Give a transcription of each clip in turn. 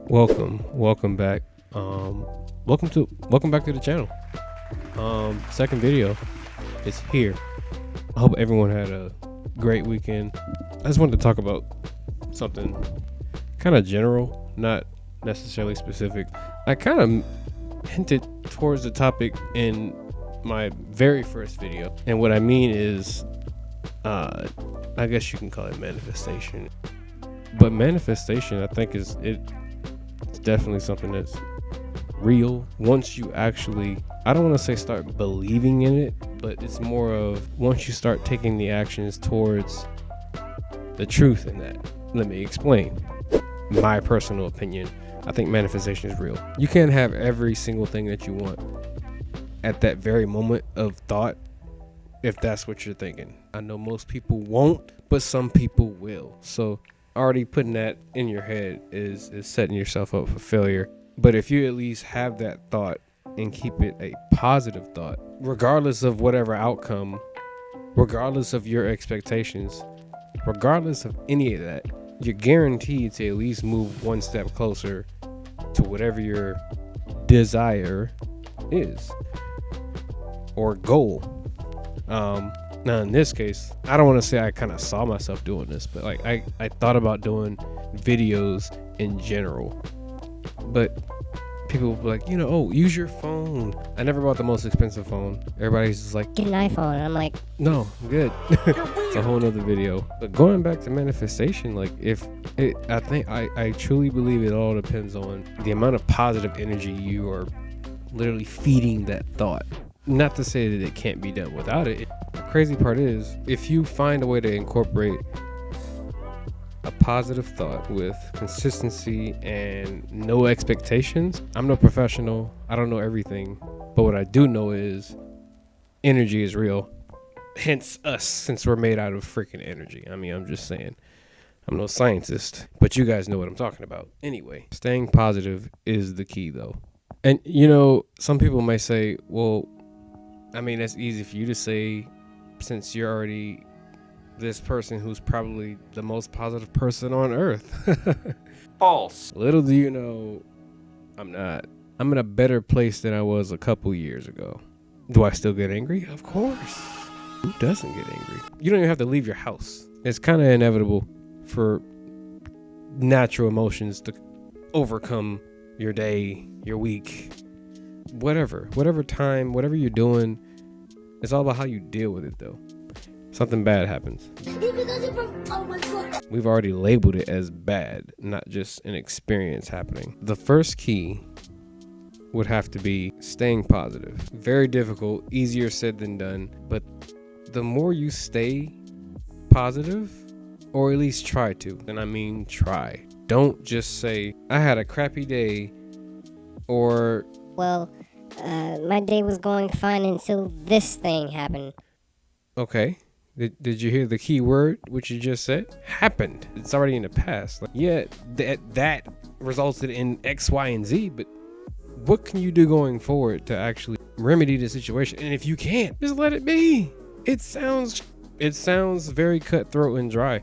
Welcome back. Welcome back to the channel. Second video is here. I hope everyone had a great weekend. I just wanted to talk about something kind of general, not necessarily specific. I kind of hinted towards the topic in my very first video, and what I mean is, I guess you can call it manifestation. But manifestation, I think, it's definitely something that's real once you actually, I don't want to say start believing in it, but it's more of once you start taking the actions towards the truth in that. Let me explain my personal opinion. I think manifestation is real. You can't have every single thing that you want at that very moment of thought if that's what you're thinking. I know most people won't, but some people will. So already putting that in your head is setting yourself up for failure. But if you at least have that thought and keep it a positive thought, regardless of whatever outcome, regardless of your expectations, regardless of any of that, you're guaranteed to at least move one step closer to whatever your desire is or goal. Now in this case, I don't want to say I kind of saw myself doing this, but like I thought about doing videos in general, but people will be like, oh, use your phone. I never bought the most expensive phone. Everybody's just like, get an iPhone. And I'm like, no, I'm good. It's a whole nother video. But going back to manifestation, like I truly believe it all depends on the amount of positive energy you are literally feeding that thought. Not to say that it can't be done without it. The crazy part is, if you find a way to incorporate a positive thought with consistency and no expectations. I'm no professional. I don't know everything. But what I do know is energy is real. Hence us, since we're made out of freaking energy. I mean, I'm just saying. I'm no scientist, but you guys know what I'm talking about. Anyway, staying positive is the key though. And some people may say, well, I mean, that's easy for you to say since you're already this person who's probably the most positive person on earth. False. Little do you know, I'm not. I'm in a better place than I was a couple years ago. Do I still get angry? Of course. Who doesn't get angry? You don't even have to leave your house. It's kind of inevitable for natural emotions to overcome your day, your week, whatever time, whatever you're doing. It's all about how you deal with it though. Something bad happens. We've already labeled it as bad, not just an experience happening. The first key would have to be staying positive. Very difficult, easier said than done, but the more you stay positive, or at least try to, and I mean try. Don't just say, I had a crappy day, or well, my day was going fine until this thing happened. Okay. Did you hear the key word, which you just said? Happened. It's already in the past. Like, yeah, that resulted in X, Y, and Z, but what can you do going forward to actually remedy the situation? And if you can't, just let it be. It sounds very cutthroat and dry,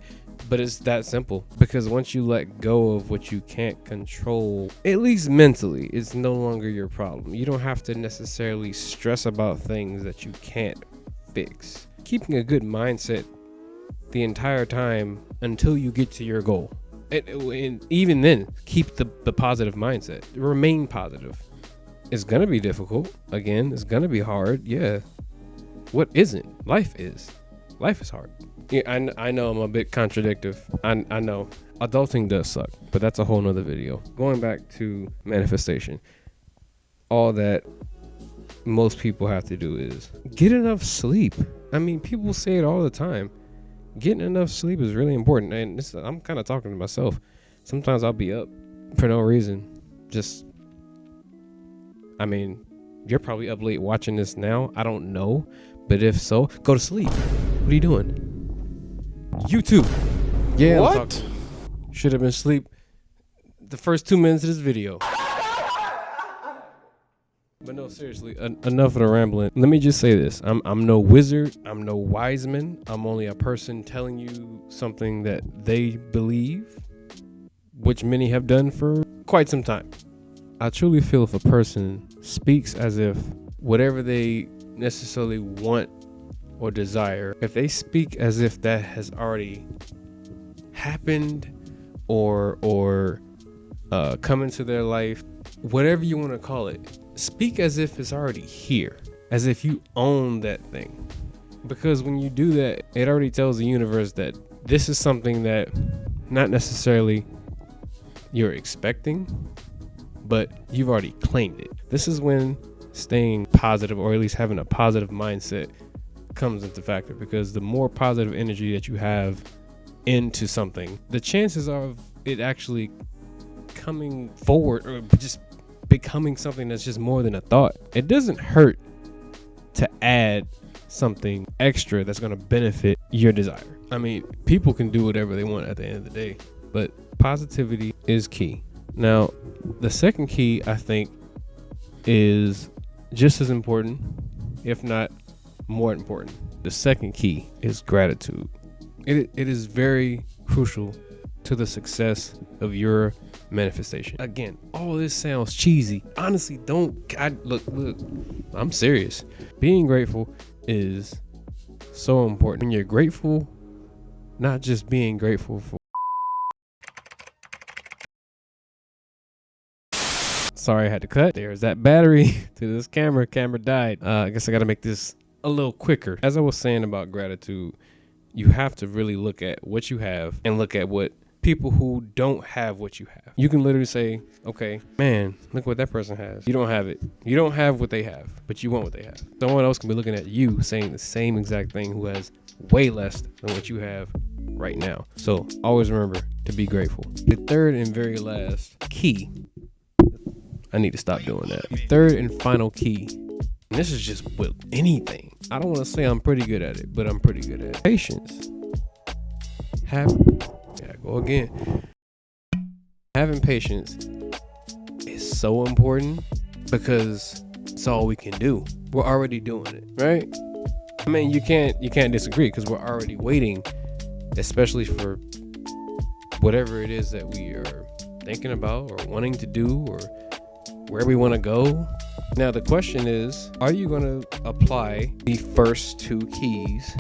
but it's that simple. Because once you let go of what you can't control, at least mentally, it's no longer your problem. You don't have to necessarily stress about things that you can't fix. Keeping a good mindset the entire time until you get to your goal. And even then, keep the positive mindset. Remain positive. It's going to be difficult. Again, it's going to be hard. Yeah. What isn't? Life is. Life is hard. Yeah, I know I'm a bit contradictory. I know. Adulting does suck, but that's a whole nother video. Going back to manifestation. All that most people have to do is get enough sleep. I mean, people say it all the time. Getting enough sleep is really important. And I'm kind of talking to myself. Sometimes I'll be up for no reason. You're probably up late watching this now. I don't know. But if so, go to sleep. What are you doing? YouTube. Yeah, What? Should have been asleep the first 2 minutes of this video. But no, seriously, enough of the rambling. Let me just say this. I'm no wizard. I'm no wise man. I'm only a person telling you something that they believe, which many have done for quite some time. I truly feel if a person speaks as if whatever they necessarily want or desire, if they speak as if that has already happened or come into their life, whatever you want to call it, speak as if it's already here, as if you own that thing. Because when you do that, it already tells the universe that this is something that not necessarily you're expecting, but you've already claimed it. This is when staying positive, or at least having a positive mindset, comes into factor, because the more positive energy that you have into something, the chances of it actually coming forward or just becoming something that's just more than a thought. It doesn't hurt to add something extra that's going to benefit your desire. I mean, people can do whatever they want at the end of the day, but positivity is key. Now, the second key, I think, is just as important, if not more important. The second key is gratitude. It is very crucial to the success of your manifestation. Again, all this sounds cheesy. Honestly, look, I'm serious. Being grateful is so important. When you're grateful, not just being grateful for. Sorry, I had to cut. There's that battery to this camera. Camera died. I guess I got to make this a little quicker. As I was saying about gratitude, you have to really look at what you have and look at what people who don't have what you have. You can literally say, okay, man, look what that person has. You don't have it. You don't have what they have, but you want what they have. Someone else can be looking at you saying the same exact thing who has way less than what you have right now. So always remember to be grateful. The third and very last key, I need to stop doing that. The third and final key, and this is just with anything. I don't want to say I'm pretty good at it, but I'm pretty good at it. Patience. Go again. Having patience is so important because it's all we can do. We're already doing it, right? I mean, you can't disagree, because we're already waiting, especially for whatever it is that we are thinking about or wanting to do or where we want to go. Now, the question is, are you going to apply the first two keys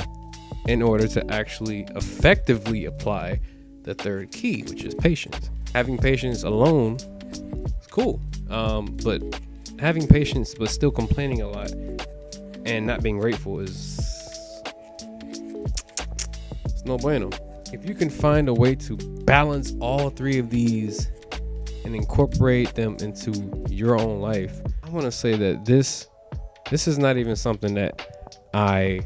in order to actually effectively apply the third key, which is patience? Having patience alone is cool, but having patience but still complaining a lot and not being grateful is it's no bueno. If you can find a way to balance all three of these and incorporate them into your own life, I want to say that this is not even something that I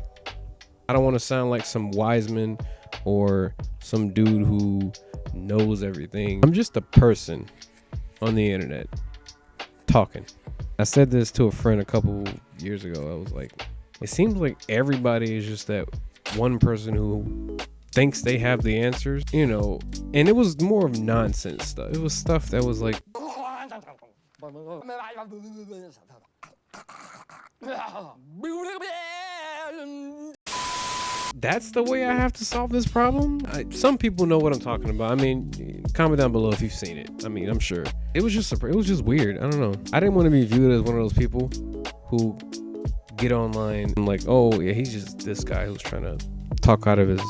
don't want to sound like some wise man or some dude who knows everything. I'm just a person on the internet talking. I said this to a friend a couple years ago. I was like, it seems like everybody is just that one person who thinks they have the answers, and it was more of nonsense stuff. It was stuff that was like, that's the way I have to solve this problem? Some people know what I'm talking about. I mean, comment down below if you've seen it. I mean, I'm sure. It was just weird. I don't know. I didn't want to be viewed as one of those people who get online and like, oh yeah, he's just this guy who's trying to talk out of his,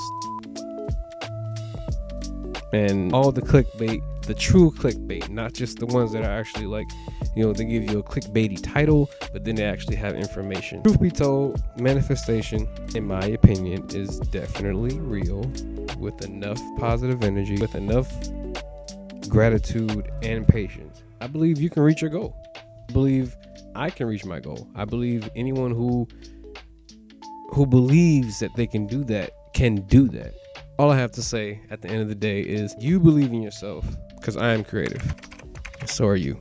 and all the clickbait, the true clickbait, not just the ones that are actually like, they give you a clickbaity title, but then they actually have information. Truth be told, manifestation, in my opinion, is definitely real with enough positive energy, with enough gratitude and patience. I believe you can reach your goal. I believe I can reach my goal. I believe anyone who believes that they can do that can do that. All I have to say at the end of the day is you believe in yourself, because I am creative. So are you.